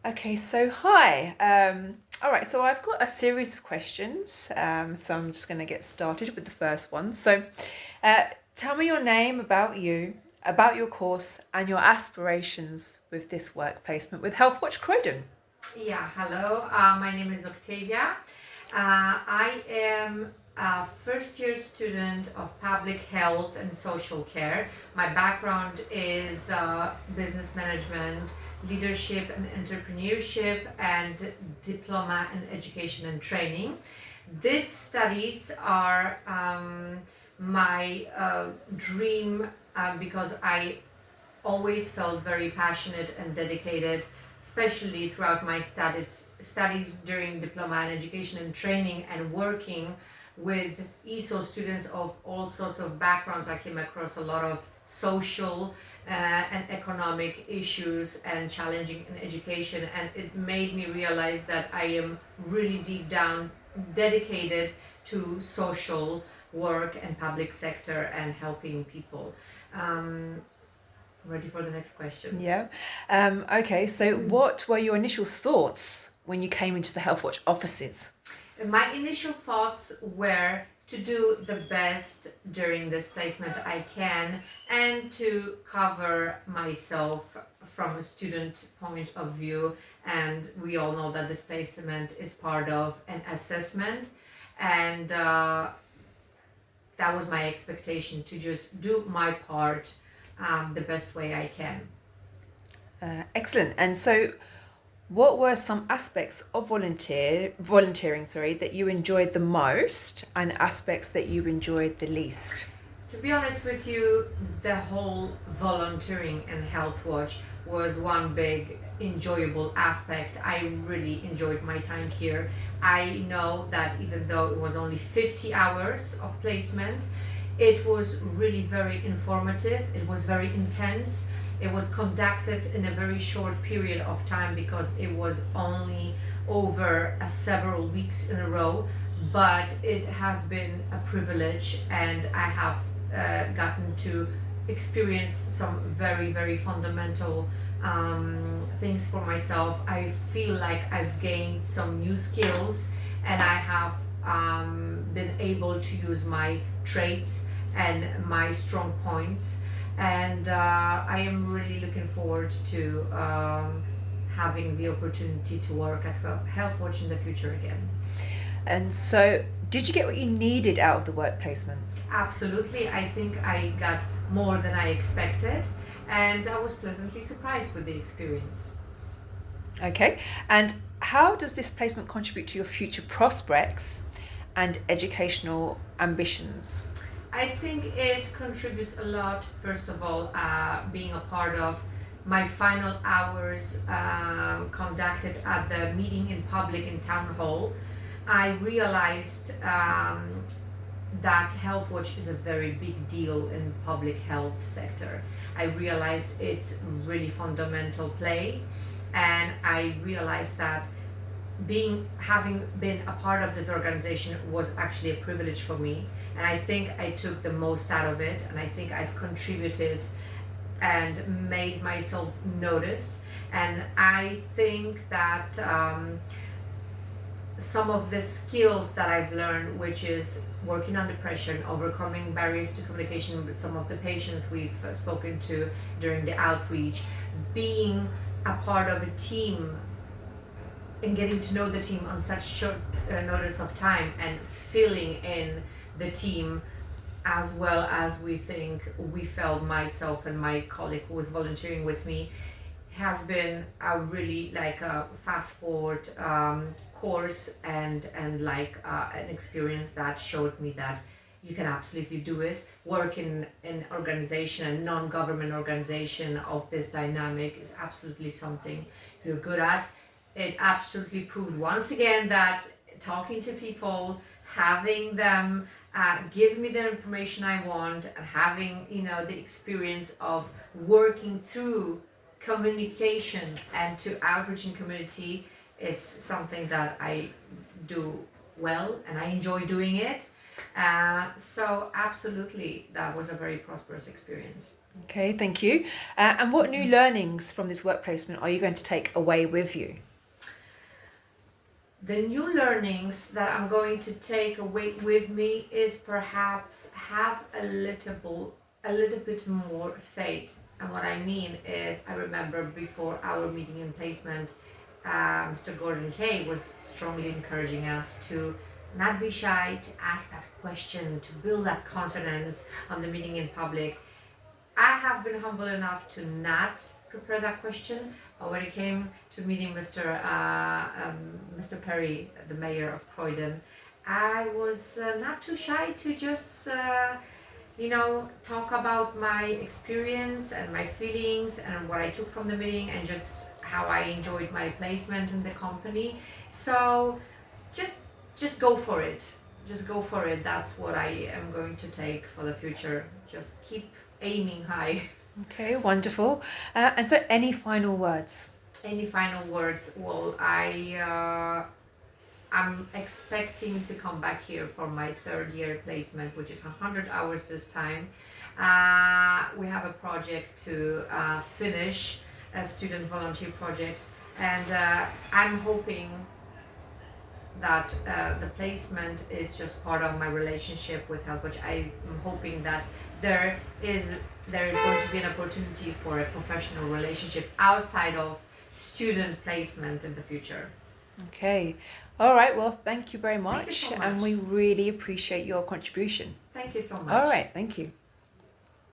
Okay, so hi. All right, so I've got a series of questions. So I'm just going to get started with the first one. Uh, Tell me your name, about you, about your course, and your aspirations with this work placement with HealthWatch Croydon. Yeah, hello. My name is Octavia. I am a first year student of public health and social care. My background is business management, leadership and entrepreneurship, and diploma in education and training. These studies are my dream because I always felt very passionate and dedicated, especially throughout my studies during diploma in education and training and working with ESO students of all sorts of backgrounds. I came across a lot of social and economic issues and challenging in education, and it made me realize that I am really deep down dedicated to social work and public sector and helping people. Um, Ready for the next question? Yeah. Okay, so what were your initial thoughts when you came into the HealthWatch offices? My initial thoughts were to do the best during this placement I can and to cover myself from a student point of view. And we all know that this placement is part of an assessment, and that was my expectation to just do my part the best way I can. Excellent. And so, what were some aspects of volunteering, that you enjoyed the most and aspects that you enjoyed the least? To be honest with you, the whole volunteering and Health Watch was one big enjoyable aspect. I really enjoyed my time here. I know that even though it was only 50 hours of placement, it was really very informative. It was very intense. It was conducted in a very short period of time because it was only over several weeks in a row. But it has been a privilege, and I have gotten to experience some very, very fundamental things for myself. I feel like I've gained some new skills, and I have been able to use my traits and my strong points. And I am really looking forward to having the opportunity to work at Health Watch in the future again. And so, did you get what you needed out of the work placement? Absolutely. I think I got more than I expected, and I was pleasantly surprised with the experience. Okay. And how does this placement contribute to your future prospects and educational ambitions? I think it contributes a lot, first of all, being a part of my final hours conducted at the meeting in public in town hall. I realized that health watch is a very big deal in public health sector. I realized it's really fundamental play, and I realized that being having been a part of this organization was actually a privilege for me, and I think I took the most out of it, and I think I've contributed and made myself noticed. And I think that some of the skills that I've learned, which is working under pressure and overcoming barriers to communication with some of the patients we've spoken to during the outreach, being a part of a team and getting to know the team on such short notice of time and filling in the team as well as we think we felt, myself and my colleague who was volunteering with me, has been a really like a fast forward course, and like an experience that showed me that you can absolutely do it. Work in an organization, a non-government organization of this dynamic, is absolutely something you're good at. It absolutely proved once again that talking to people, having them give me the information I want, and having the experience of working through communication and to outreaching community is something that I do well, and I enjoy doing it. So absolutely, that was a very prosperous experience. Okay, thank you. And what new learnings from this work placement are you going to take away with you? The new learnings that I'm going to take away with me is perhaps have a little bit more faith. And what I mean is, I remember before our meeting in placement, Mr. Gordon Kay was strongly encouraging us to not be shy, to ask that question, to build that confidence on the meeting in public. I have been humble enough to not prepare that question, but when it came to meeting Mr. Perry, the mayor of Croydon, I was not too shy to just talk about my experience and my feelings and what I took from the meeting and just how I enjoyed my placement in the company. So just just go for it. Just go for it. That's what I am going to take for the future. Just keep aiming high. Okay, wonderful. And so, any final words? Any final words? Well, I'm expecting to come back here for my third year placement, which is 100 hours this time. We have a project to finish, a student volunteer project, and I'm hoping that the placement is just part of my relationship with Help, which I'm hoping that there is going to be an opportunity for a professional relationship outside of student placement in the future. Okay. All right. Well, thank you very Thank you much. so And much. we really appreciate your contribution. Thank you so much. All right. Thank you.